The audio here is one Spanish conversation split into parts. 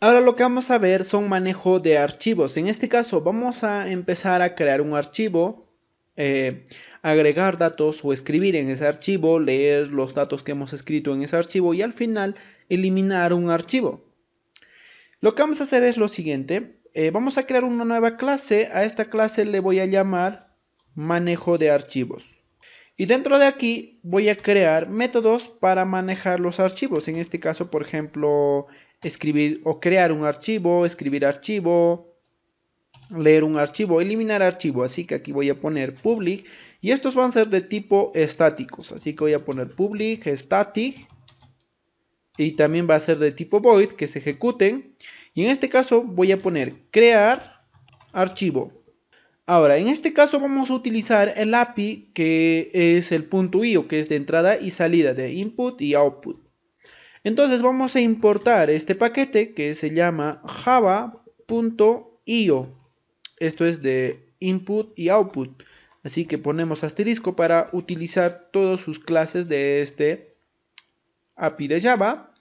Ahora lo que vamos a ver son manejo de archivos. En este caso vamos a empezar a crear un archivo, agregar datos o escribir en ese archivo, leer los datos que hemos escrito en ese archivo y al final eliminar un archivo. Lo que vamos a hacer es lo siguiente. Vamos a crear una nueva clase. A esta clase le voy a llamar manejo de archivos. Y dentro de aquí voy a crear métodos para manejar los archivos. En este caso, por ejemplo, escribir o crear un archivo, escribir archivo, leer un archivo, eliminar archivo. Así que aquí voy a poner public. Y estos van a ser de tipo estáticos. Así que voy a poner public, static. Y también va a ser de tipo void, que se ejecuten. Y en este caso voy a poner crear archivo. Ahora, en este caso vamos a utilizar el API que es el .io, que es de entrada y salida de input y output. Entonces vamos a importar este paquete que se llama java.io. Esto es de input y output. Así que ponemos asterisco para utilizar todas sus clases de este API de Java.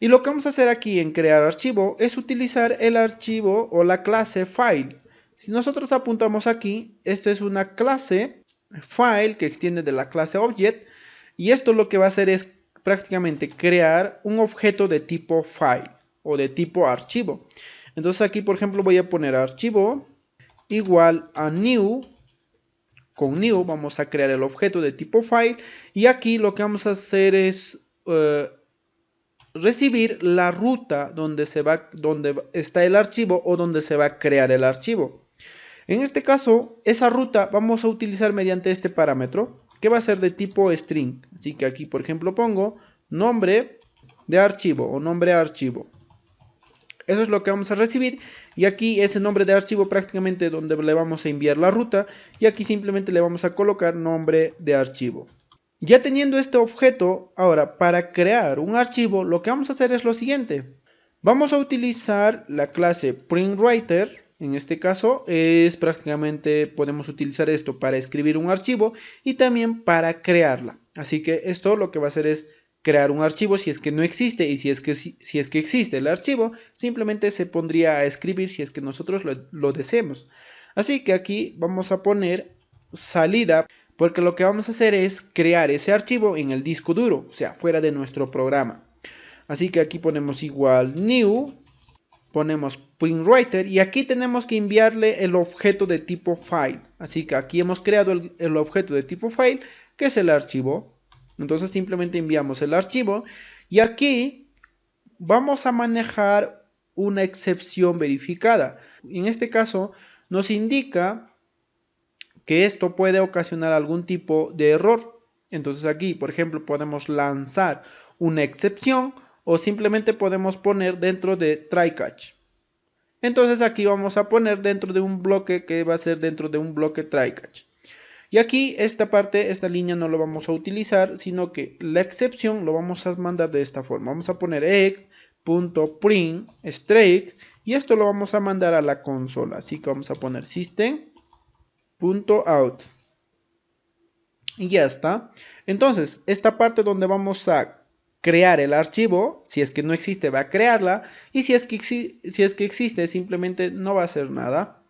Y lo que vamos a hacer aquí en crear archivo es utilizar el archivo o la clase file. Si nosotros apuntamos aquí, esto es una clase file que extiende de la clase object y esto lo que va a hacer es prácticamente crear un objeto de tipo file o de tipo archivo. Entonces aquí por ejemplo voy a poner archivo igual a new. Con new vamos a crear el objeto de tipo file y aquí lo que vamos a hacer es recibir la ruta donde está el archivo o donde se va a crear el archivo. En este caso, esa ruta vamos a utilizar mediante este parámetro que va a ser de tipo string. Así que aquí, por ejemplo, pongo nombre de archivo o nombre archivo. Eso es lo que vamos a recibir y aquí ese nombre de archivo prácticamente donde le vamos a enviar la ruta y aquí simplemente le vamos a colocar nombre de archivo. Ya teniendo este objeto, ahora para crear un archivo lo que vamos a hacer es lo siguiente. Vamos a utilizar la clase printWriter. En este caso es prácticamente podemos utilizar esto para escribir un archivo y también para crearla. Así que esto lo que va a hacer es crear un archivo si es que no existe y si es que existe el archivo simplemente se pondría a escribir si es que nosotros lo deseemos. Así que aquí vamos a poner salida porque lo que vamos a hacer es crear ese archivo en el disco duro, o sea, fuera de nuestro programa. Así que aquí ponemos igual new, ponemos printWriter y aquí tenemos que enviarle el objeto de tipo file. Así que aquí hemos creado el objeto de tipo file, que es el archivo. Entonces simplemente enviamos el archivo y aquí vamos a manejar una excepción verificada. En este caso nos indica que esto puede ocasionar algún tipo de error. Entonces aquí, por ejemplo, podemos lanzar una excepción o simplemente podemos poner dentro de try catch. Entonces aquí vamos a poner dentro de un bloque que va a ser dentro de un bloque try catch. Y aquí esta parte, esta línea no lo vamos a utilizar, sino que la excepción lo vamos a mandar de esta forma. Vamos a poner x.print strings y esto lo vamos a mandar a la consola. Así que vamos a poner system.out y ya está. Entonces, esta parte donde vamos a crear el archivo, si es que no existe va a crearla y si es que existe simplemente no va a hacer nada.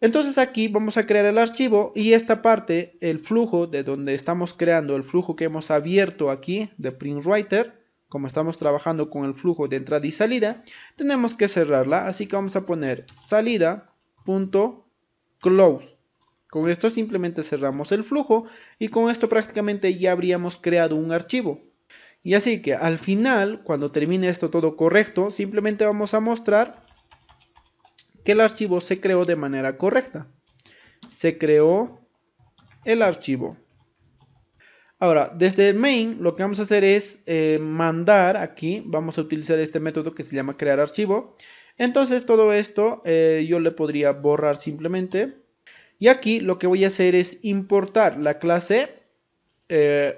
Entonces aquí vamos a crear el archivo y esta parte, el flujo de donde estamos creando, el flujo que hemos abierto aquí de printWriter, como estamos trabajando con el flujo de entrada y salida, tenemos que cerrarla, así que vamos a poner salida.close. Con esto simplemente cerramos el flujo y con esto prácticamente ya habríamos creado un archivo. Y así que al final, cuando termine esto todo correcto, simplemente vamos a mostrar que el archivo se creó de manera correcta. Se creó el archivo. Ahora, desde el main lo que vamos a hacer es mandar aquí, vamos a utilizar este método que se llama crear archivo. Entonces todo esto yo le podría borrar simplemente. Y aquí lo que voy a hacer es importar la clase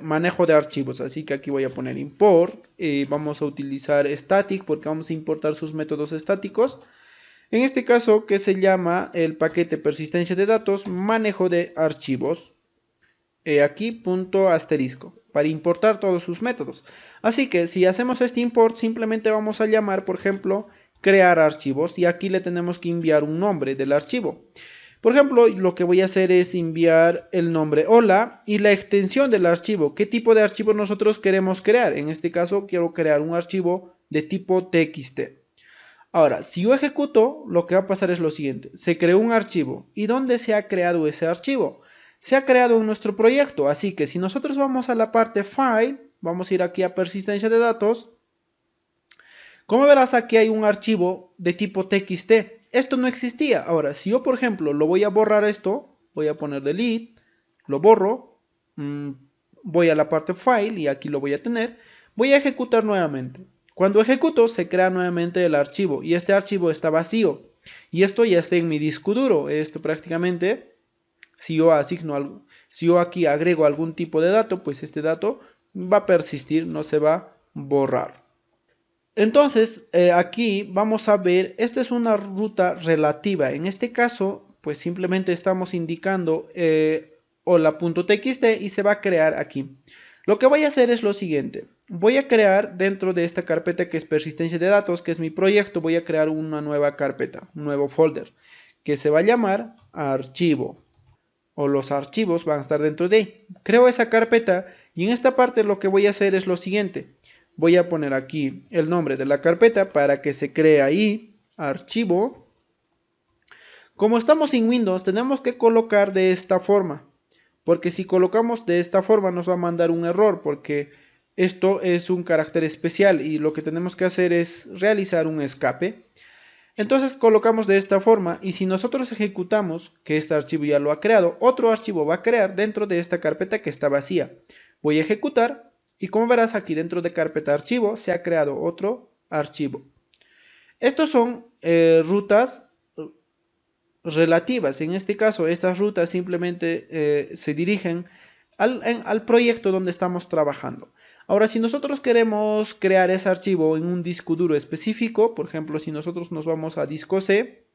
manejo de archivos. Así que aquí voy a poner import. Vamos a utilizar static porque vamos a importar sus métodos estáticos. En este caso que se llama el paquete persistencia de datos manejo de archivos. Aquí punto asterisco para importar todos sus métodos. Así que si hacemos este import simplemente vamos a llamar por ejemplo crear archivos y aquí le tenemos que enviar un nombre del archivo. Por ejemplo, lo que voy a hacer es enviar el nombre hola y la extensión del archivo. ¿Qué tipo de archivo nosotros queremos crear? En este caso quiero crear un archivo de tipo txt. Ahora, si yo ejecuto, lo que va a pasar es lo siguiente. Se creó un archivo. ¿Y dónde se ha creado ese archivo? Se ha creado en nuestro proyecto. Así que si nosotros vamos a la parte File, vamos a ir aquí a Persistencia de datos. Como verás, aquí hay un archivo de tipo txt. Esto no existía. Ahora, si yo, por ejemplo, lo voy a borrar esto, voy a poner delete, lo borro, voy a la parte File y aquí lo voy a tener. Voy a ejecutar nuevamente. Cuando ejecuto, se crea nuevamente el archivo y este archivo está vacío. Y esto ya está en mi disco duro. Esto prácticamente, si yo asigno algo, si yo aquí agrego algún tipo de dato, pues este dato va a persistir, no se va a borrar. Entonces, aquí vamos a ver, esto es una ruta relativa. En este caso, pues simplemente estamos indicando hola.txt y se va a crear aquí. Lo que voy a hacer es lo siguiente. Voy a crear dentro de esta carpeta que es persistencia de datos, que es mi proyecto, voy a crear una nueva carpeta, un nuevo folder, que se va a llamar archivo. O los archivos van a estar dentro de ahí. Creo esa carpeta y en esta parte lo que voy a hacer es lo siguiente. Voy a poner aquí el nombre de la carpeta para que se cree ahí, archivo. Como estamos en Windows, tenemos que colocar de esta forma. Porque si colocamos de esta forma nos va a mandar un error porque esto es un carácter especial y lo que tenemos que hacer es realizar un escape. Entonces colocamos de esta forma y si nosotros ejecutamos, que este archivo ya lo ha creado, otro archivo va a crear dentro de esta carpeta que está vacía. Voy a ejecutar y como verás aquí dentro de carpeta archivo se ha creado otro archivo. Estos son rutas relativas. En este caso estas rutas simplemente se dirigen al proyecto donde estamos trabajando. Ahora, si nosotros queremos crear ese archivo en un disco duro específico, por ejemplo, si nosotros nos vamos a disco C,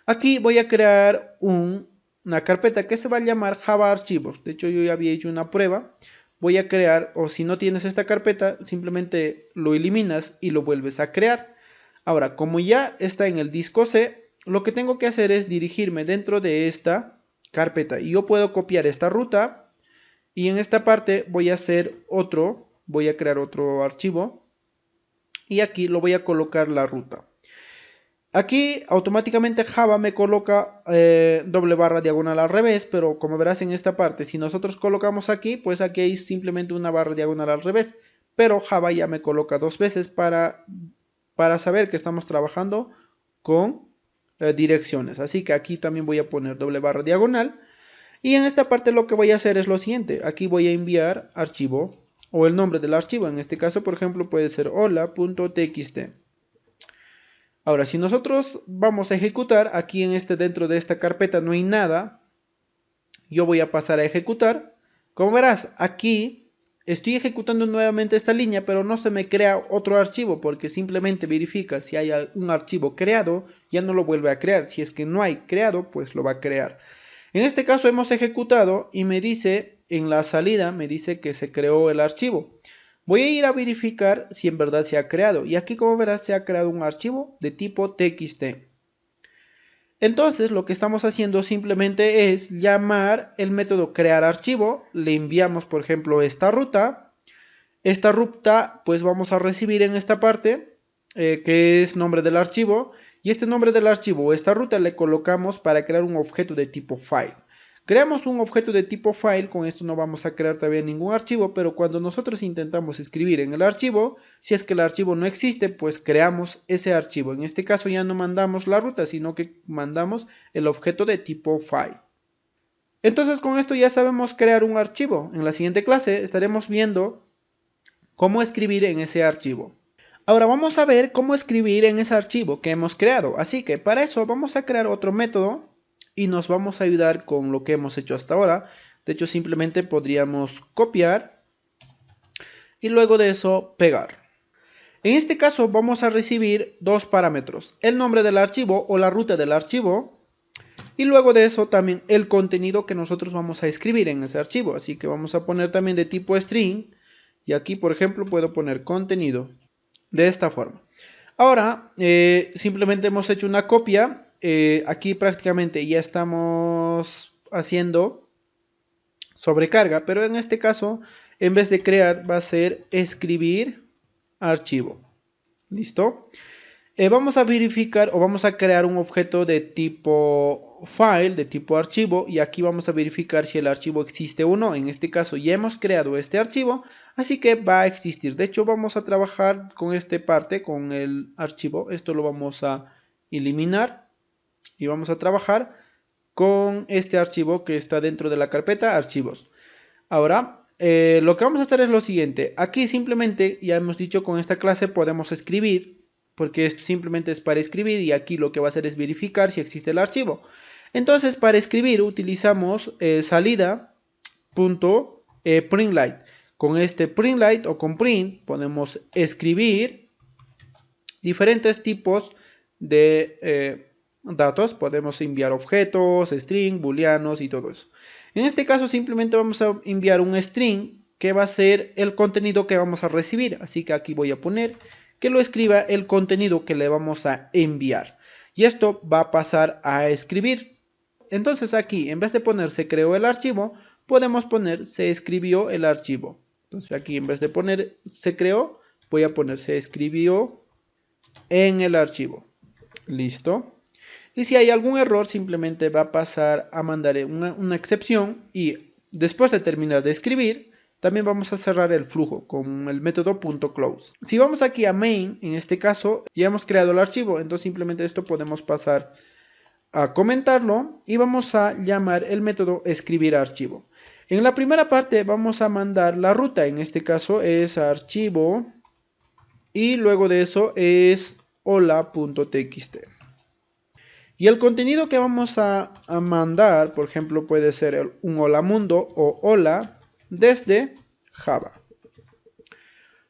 aquí voy a crear una carpeta que se va a llamar Java Archivos. De hecho, yo ya había hecho una prueba. Voy a crear, o si no tienes esta carpeta, simplemente lo eliminas y lo vuelves a crear. Ahora, como ya está en el disco C, lo que tengo que hacer es dirigirme dentro de esta carpeta. Y yo puedo copiar esta ruta. Y en esta parte voy a hacer voy a crear otro archivo y aquí lo voy a colocar la ruta. Aquí automáticamente Java me coloca doble barra diagonal al revés, pero como verás en esta parte, si nosotros colocamos aquí, pues aquí hay simplemente una barra diagonal al revés, pero Java ya me coloca dos veces para saber que estamos trabajando con direcciones. Así que aquí también voy a poner doble barra diagonal. Y en esta parte lo que voy a hacer es lo siguiente. Aquí voy a enviar archivo o el nombre del archivo. En este caso, por ejemplo, puede ser hola.txt. Ahora, si nosotros vamos a ejecutar, aquí dentro de esta carpeta no hay nada. Yo voy a pasar a ejecutar. Como verás, aquí estoy ejecutando nuevamente esta línea, pero no se me crea otro archivo porque simplemente verifica si hay un archivo creado, ya no lo vuelve a crear. Si es que no hay creado, pues lo va a crear. En este caso hemos ejecutado y me dice, en la salida, me dice que se creó el archivo. Voy a ir a verificar si en verdad se ha creado. Y aquí, como verás, se ha creado un archivo de tipo txt. Entonces, lo que estamos haciendo simplemente es llamar el método crear archivo. Le enviamos, por ejemplo, esta ruta. Esta ruta, pues vamos a recibir en esta parte, que es nombre del archivo. Y este nombre del archivo o esta ruta le colocamos para crear un objeto de tipo file. Creamos un objeto de tipo file, con esto no vamos a crear todavía ningún archivo, pero cuando nosotros intentamos escribir en el archivo, si es que el archivo no existe, pues creamos ese archivo. En este caso ya no mandamos la ruta, sino que mandamos el objeto de tipo file. Entonces con esto ya sabemos crear un archivo. En la siguiente clase estaremos viendo cómo escribir en ese archivo. Ahora vamos a ver cómo escribir en ese archivo que hemos creado. Así que para eso vamos a crear otro método y nos vamos a ayudar con lo que hemos hecho hasta ahora. De hecho, simplemente podríamos copiar y luego de eso pegar. En este caso vamos a recibir dos parámetros: el nombre del archivo o la ruta del archivo y luego de eso también el contenido que nosotros vamos a escribir en ese archivo. Así que vamos a poner también de tipo string y aquí, por ejemplo, puedo poner contenido. De esta forma. Ahora, simplemente hemos hecho una copia. Aquí prácticamente ya estamos haciendo sobrecarga, pero en este caso, en vez de crear, va a ser escribir archivo. ¿Listo? Vamos a verificar o vamos a crear un objeto de tipo file, de tipo archivo, y aquí vamos a verificar si el archivo existe o no. En este caso ya hemos creado este archivo, así que va a existir. De hecho, vamos a trabajar con esta parte, con el archivo. Esto lo vamos a eliminar y vamos a trabajar con este archivo que está dentro de la carpeta archivos. Ahora, lo que vamos a hacer es lo siguiente. Aquí simplemente, ya hemos dicho, con esta clase podemos escribir, porque esto simplemente es para escribir, y aquí lo que va a hacer es verificar si existe el archivo. Entonces, para escribir utilizamos salida.printlite. Con este printlite o con print podemos escribir diferentes tipos de datos. Podemos enviar objetos, string, booleanos y todo eso. En este caso simplemente vamos a enviar un string que va a ser el contenido que vamos a recibir. Así que aquí voy a poner que lo escriba el contenido que le vamos a enviar. Y esto va a pasar a escribir. Entonces aquí, en vez de poner se creó el archivo, podemos poner se escribió el archivo. Entonces aquí, en vez de poner se creó, voy a poner se escribió en el archivo. Listo. Y si hay algún error, simplemente va a pasar a mandar una excepción, y después de terminar de escribir, también vamos a cerrar el flujo con el método .close. Si vamos aquí a main, en este caso ya hemos creado el archivo, entonces simplemente esto podemos pasar a comentarlo y vamos a llamar el método escribir archivo. En la primera parte vamos a mandar la ruta, en este caso es archivo, y luego de eso es hola.txt. Y el contenido que vamos a mandar, por ejemplo, puede ser un hola mundo o hola desde Java.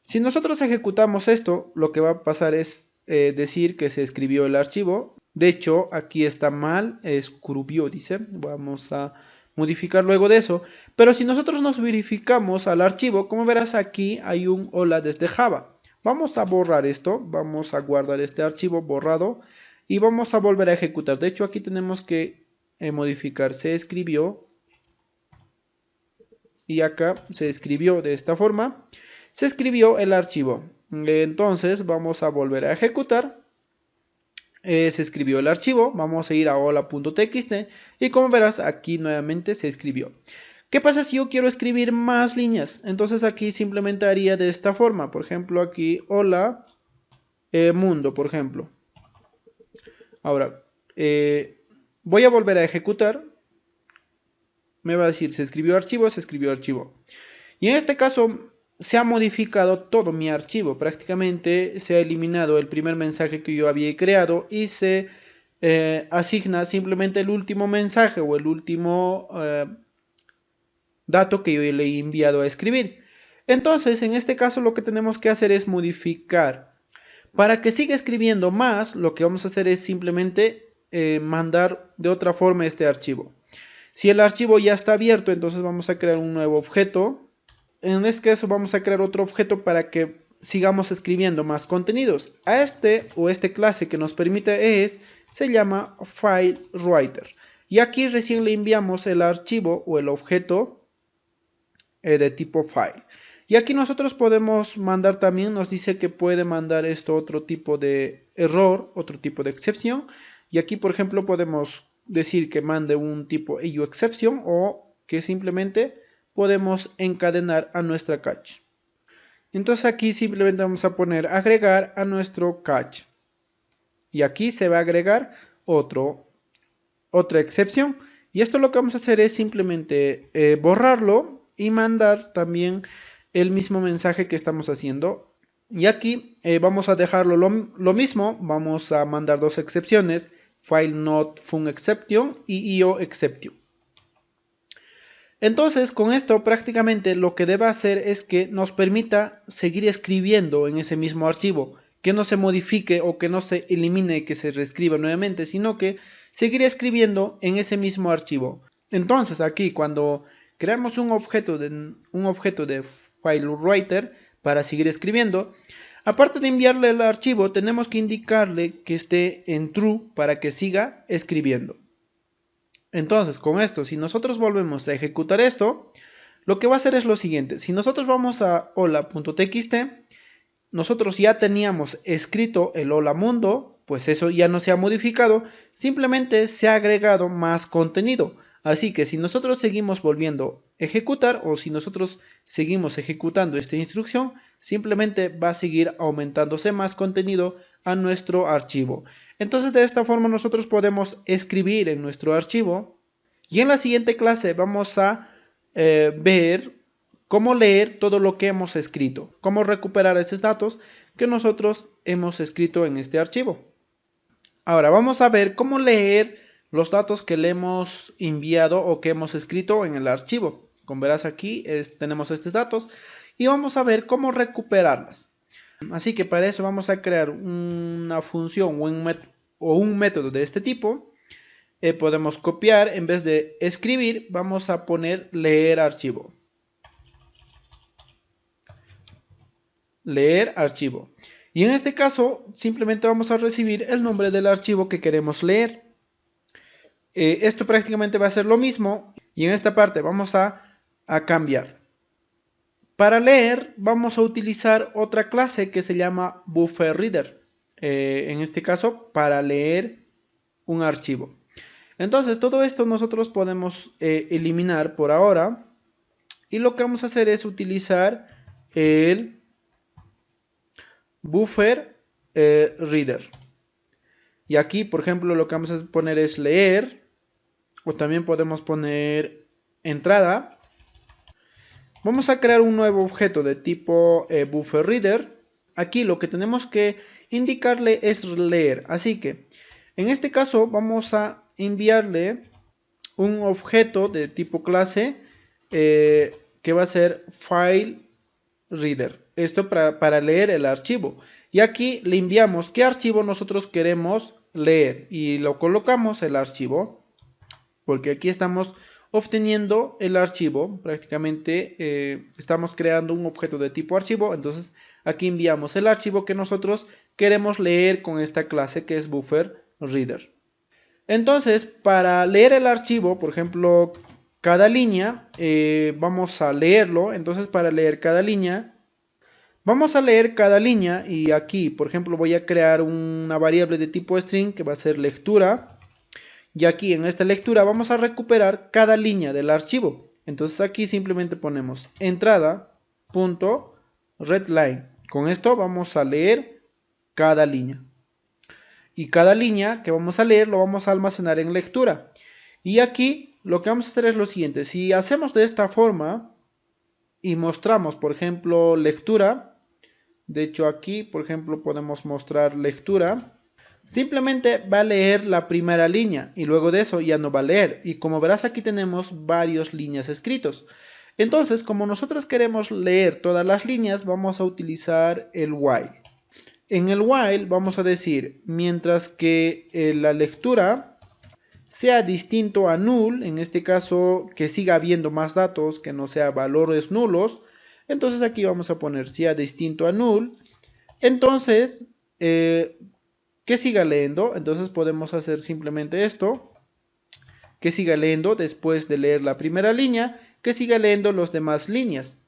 Si nosotros ejecutamos esto, lo que va a pasar es decir que se escribió el archivo. De hecho, aquí está mal, escribió, dice. Vamos a modificar luego de eso. Pero si nosotros nos verificamos al archivo, como verás aquí hay un hola desde Java. Vamos a borrar esto, vamos a guardar este archivo borrado y vamos a volver a ejecutar. De hecho, aquí tenemos que modificar se escribió. Y acá se escribió de esta forma. Se escribió el archivo. Entonces vamos a volver a ejecutar. Se escribió el archivo. Vamos a ir a hola.txt. Y como verás, aquí nuevamente se escribió. ¿Qué pasa si yo quiero escribir más líneas? Entonces aquí simplemente haría de esta forma. Por ejemplo, aquí hola mundo, por ejemplo. Ahora, voy a volver a ejecutar. Me va a decir, se escribió archivo, se escribió archivo. Y en este caso se ha modificado todo mi archivo. Prácticamente se ha eliminado el primer mensaje que yo había creado y se asigna simplemente el último mensaje o el último dato que yo le he enviado a escribir. Entonces, en este caso lo que tenemos que hacer es modificar. Para que siga escribiendo más, lo que vamos a hacer es simplemente mandar de otra forma este archivo. Si el archivo ya está abierto, entonces vamos a crear un nuevo objeto. En este caso vamos a crear otro objeto para que sigamos escribiendo más contenidos. A este clase que nos permite se llama FileWriter. Y aquí recién le enviamos el archivo o el objeto de tipo file. Y aquí nosotros podemos mandar también, nos dice que puede mandar esto otro tipo de error, otro tipo de excepción. Y aquí, por ejemplo, podemos decir que mande un tipo exception o que simplemente podemos encadenar a nuestra catch. Entonces aquí simplemente vamos a poner agregar a nuestro catch. Y aquí se va a agregar otra excepción. Y esto lo que vamos a hacer es simplemente borrarlo y mandar también el mismo mensaje que estamos haciendo. Y aquí vamos a dejarlo lo mismo. Vamos a mandar dos excepciones. File not fun exception y io exception. Entonces, con esto prácticamente lo que debe hacer es que nos permita seguir escribiendo en ese mismo archivo, que no se modifique o que no se elimine y que se reescriba nuevamente, sino que seguir escribiendo en ese mismo archivo. Entonces, aquí cuando creamos un objeto de FileWriter para seguir escribiendo, Aparte de enviarle el archivo, tenemos que indicarle que esté en true para que siga escribiendo. Entonces, con esto, si nosotros volvemos a ejecutar esto, lo que va a hacer es lo siguiente. Si nosotros vamos a hola.txt, nosotros ya teníamos escrito el hola mundo, pues eso ya no se ha modificado, simplemente se ha agregado más contenido. Así que si nosotros seguimos volviendo a ejecutar o si nosotros seguimos ejecutando esta instrucción, simplemente va a seguir aumentándose más contenido a nuestro archivo. Entonces de esta forma nosotros podemos escribir en nuestro archivo y en la siguiente clase vamos a ver cómo leer todo lo que hemos escrito, cómo recuperar esos datos que nosotros hemos escrito en este archivo. Ahora vamos a ver cómo leer los datos que le hemos enviado o que hemos escrito en el archivo. Como verás aquí tenemos estos datos y vamos a ver cómo recuperarlas. Así que para eso vamos a crear una función o un método de este tipo. Podemos copiar, en vez de escribir vamos a poner leer archivo. Leer archivo. Y en este caso simplemente vamos a recibir el nombre del archivo que queremos leer. Esto prácticamente va a ser lo mismo y en esta parte vamos a cambiar. Para leer vamos a utilizar otra clase que se llama BufferReader. En este caso para leer un archivo. Entonces todo esto nosotros podemos eliminar por ahora y lo que vamos a hacer es utilizar el BufferReader. Y aquí por ejemplo lo que vamos a poner es leer. O también podemos poner entrada. Vamos a crear un nuevo objeto de tipo BufferReader. Aquí lo que tenemos que indicarle es leer. Así que en este caso vamos a enviarle un objeto de tipo clase que va a ser FileReader. Esto para leer el archivo. Y aquí le enviamos qué archivo nosotros queremos leer. Y lo colocamos el archivo. Porque aquí estamos obteniendo el archivo, prácticamente estamos creando un objeto de tipo archivo, entonces aquí enviamos el archivo que nosotros queremos leer con esta clase que es BufferReader. Entonces, para leer el archivo, por ejemplo, cada línea, vamos a leerlo, entonces para leer cada línea, vamos a leer cada línea y aquí, por ejemplo, voy a crear una variable de tipo string que va a ser lectura. Y aquí en esta lectura vamos a recuperar cada línea del archivo. Entonces aquí simplemente ponemos entrada.readline. Con esto vamos a leer cada línea. Y cada línea que vamos a leer lo vamos a almacenar en lectura. Y aquí lo que vamos a hacer es lo siguiente. Si hacemos de esta forma y mostramos, por ejemplo, lectura. De hecho aquí, por ejemplo, podemos mostrar lectura. Simplemente va a leer la primera línea y luego de eso ya no va a leer. Y como verás aquí tenemos varias líneas escritos. Entonces, como nosotros queremos leer todas las líneas, vamos a utilizar el while. En el while vamos a decir, mientras que la lectura sea distinto a null, en este caso que siga habiendo más datos, que no sea valores nulos, entonces aquí vamos a poner sea distinto a null. Entonces, que siga leyendo, entonces podemos hacer simplemente esto, que siga leyendo después de leer la primera línea, que siga leyendo las demás líneas.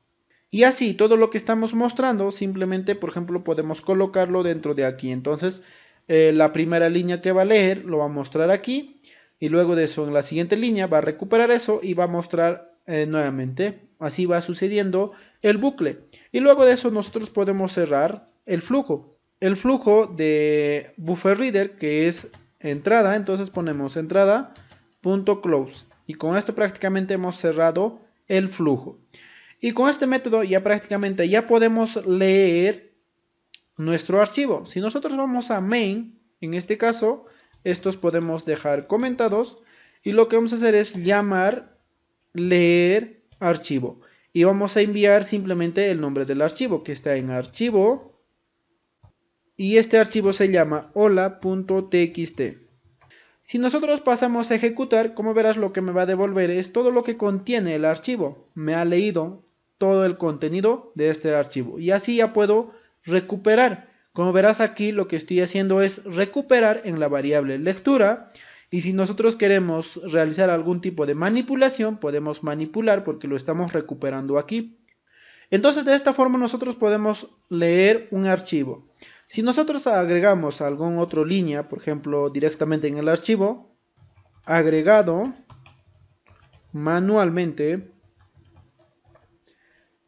Y así todo lo que estamos mostrando, simplemente por ejemplo podemos colocarlo dentro de aquí. Entonces la primera línea que va a leer lo va a mostrar aquí, y luego de eso en la siguiente línea va a recuperar eso y va a mostrar nuevamente. Así va sucediendo el bucle. Y luego de eso nosotros podemos cerrar el flujo. El flujo de BufferReader que es entrada, entonces ponemos entrada.close y con esto prácticamente hemos cerrado el flujo. Y con este método ya prácticamente ya podemos leer nuestro archivo. Si nosotros vamos a main, en este caso, estos podemos dejar comentados y lo que vamos a hacer es llamar leer archivo y vamos a enviar simplemente el nombre del archivo que está en archivo. Y este archivo se llama hola.txt. Si nosotros pasamos a ejecutar, como verás lo que me va a devolver es todo lo que contiene el archivo. Me ha leído todo el contenido de este archivo. Y así ya puedo recuperar. Como verás aquí, lo que estoy haciendo es recuperar en la variable lectura. Y si nosotros queremos realizar algún tipo de manipulación, podemos manipular porque lo estamos recuperando aquí. Entonces, de esta forma nosotros podemos leer un archivo. Si nosotros agregamos alguna otra línea, por ejemplo, directamente en el archivo, agregado manualmente,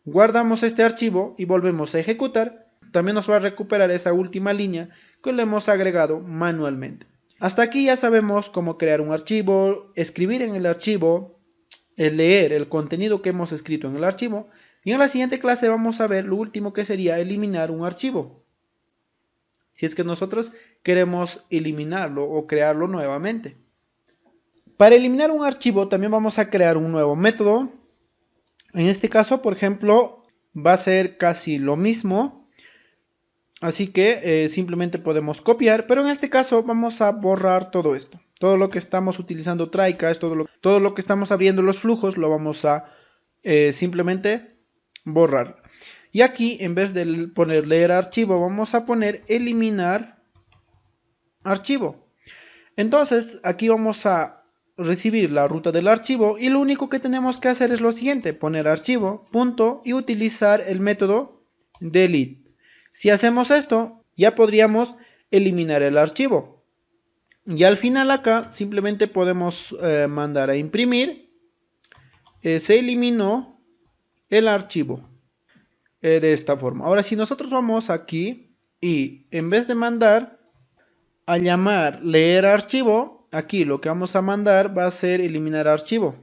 guardamos este archivo y volvemos a ejecutar, también nos va a recuperar esa última línea que le hemos agregado manualmente. Hasta aquí ya sabemos cómo crear un archivo, escribir en el archivo, leer el contenido que hemos escrito en el archivo, y en la siguiente clase vamos a ver lo último, que sería eliminar un archivo, si es que nosotros queremos eliminarlo o crearlo nuevamente. Para eliminar un archivo también vamos a crear un nuevo método. En este caso, por ejemplo, va a ser casi lo mismo. Así que simplemente podemos copiar, pero en este caso vamos a borrar todo esto. Todo lo que estamos utilizando trycatch, todo lo que estamos abriendo los flujos, lo vamos a simplemente borrar. Y aquí, en vez de poner leer archivo, vamos a poner eliminar archivo. Entonces, aquí vamos a recibir la ruta del archivo y lo único que tenemos que hacer es lo siguiente: poner archivo, punto, y utilizar el método delete. Si hacemos esto, ya podríamos eliminar el archivo. Y al final acá simplemente podemos mandar a imprimir. Se eliminó el archivo de esta forma. Ahora, si nosotros vamos aquí y en vez de mandar a llamar leer archivo, aquí lo que vamos a mandar va a ser eliminar archivo.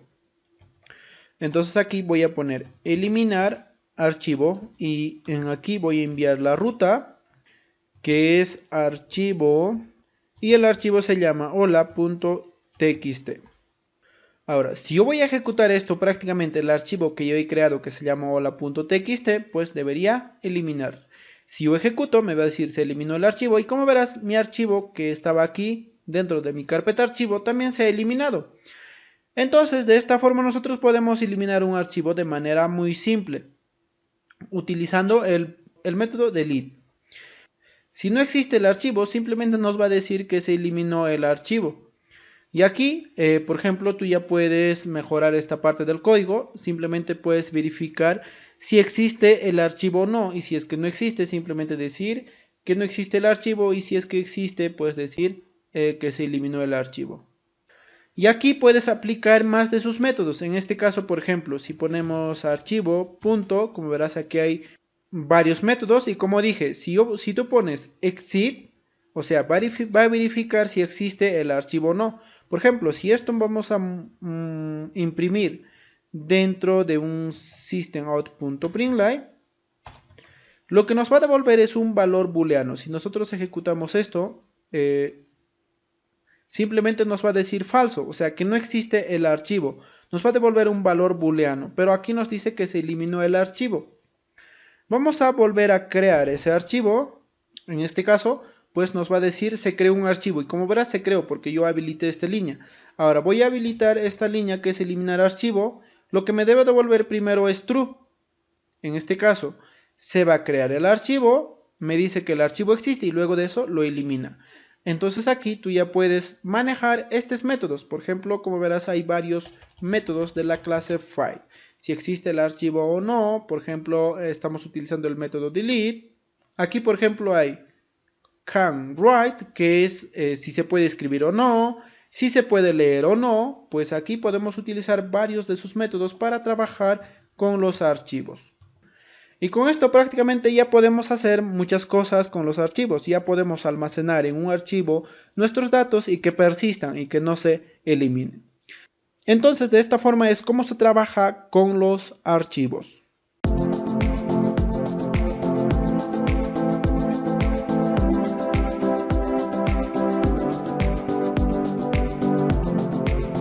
Entonces aquí voy a poner eliminar archivo y aquí voy a enviar la ruta, que es archivo, y el archivo se llama hola.txt. Ahora, si yo voy a ejecutar esto, prácticamente el archivo que yo he creado, que se llama hola.txt, pues debería eliminar. Si yo ejecuto, me va a decir se eliminó el archivo, y como verás, mi archivo que estaba aquí dentro de mi carpeta archivo también se ha eliminado. Entonces, de esta forma nosotros podemos eliminar un archivo de manera muy simple, utilizando el método delete. Si no existe el archivo, simplemente nos va a decir que se eliminó el archivo. Y aquí, por ejemplo, tú ya puedes mejorar esta parte del código. Simplemente puedes verificar si existe el archivo o no. Y si es que no existe, simplemente decir que no existe el archivo. Y si es que existe, puedes decir que se eliminó el archivo. Y aquí puedes aplicar más de sus métodos. En este caso, por ejemplo, si ponemos archivo, punto, como verás aquí hay varios métodos. Y como dije, si tú pones exit, o sea, va a verificar si existe el archivo o no. Por ejemplo, si esto vamos a imprimir dentro de un systemout.println, lo que nos va a devolver es un valor booleano. Si nosotros ejecutamos esto, simplemente nos va a decir falso, o sea que no existe el archivo. Nos va a devolver un valor booleano, pero aquí nos dice que se eliminó el archivo. Vamos a volver a crear ese archivo. En este caso, pues nos va a decir se creó un archivo, y como verás se creó porque yo habilité esta línea. Ahora voy a habilitar esta línea que es eliminar archivo. Lo que me debe devolver primero es true. En este caso se va a crear el archivo, me dice que el archivo existe y luego de eso lo elimina. Entonces aquí tú ya puedes manejar estos métodos. Por ejemplo, como verás hay varios métodos de la clase file. Si existe el archivo o no, por ejemplo estamos utilizando el método delete. Aquí por ejemplo hay can write, que es si se puede escribir o no, si se puede leer o no. Pues aquí podemos utilizar varios de sus métodos para trabajar con los archivos. Y con esto prácticamente ya podemos hacer muchas cosas con los archivos. Ya podemos almacenar en un archivo nuestros datos y que persistan y que no se eliminen. Entonces, de esta forma es como se trabaja con los archivos.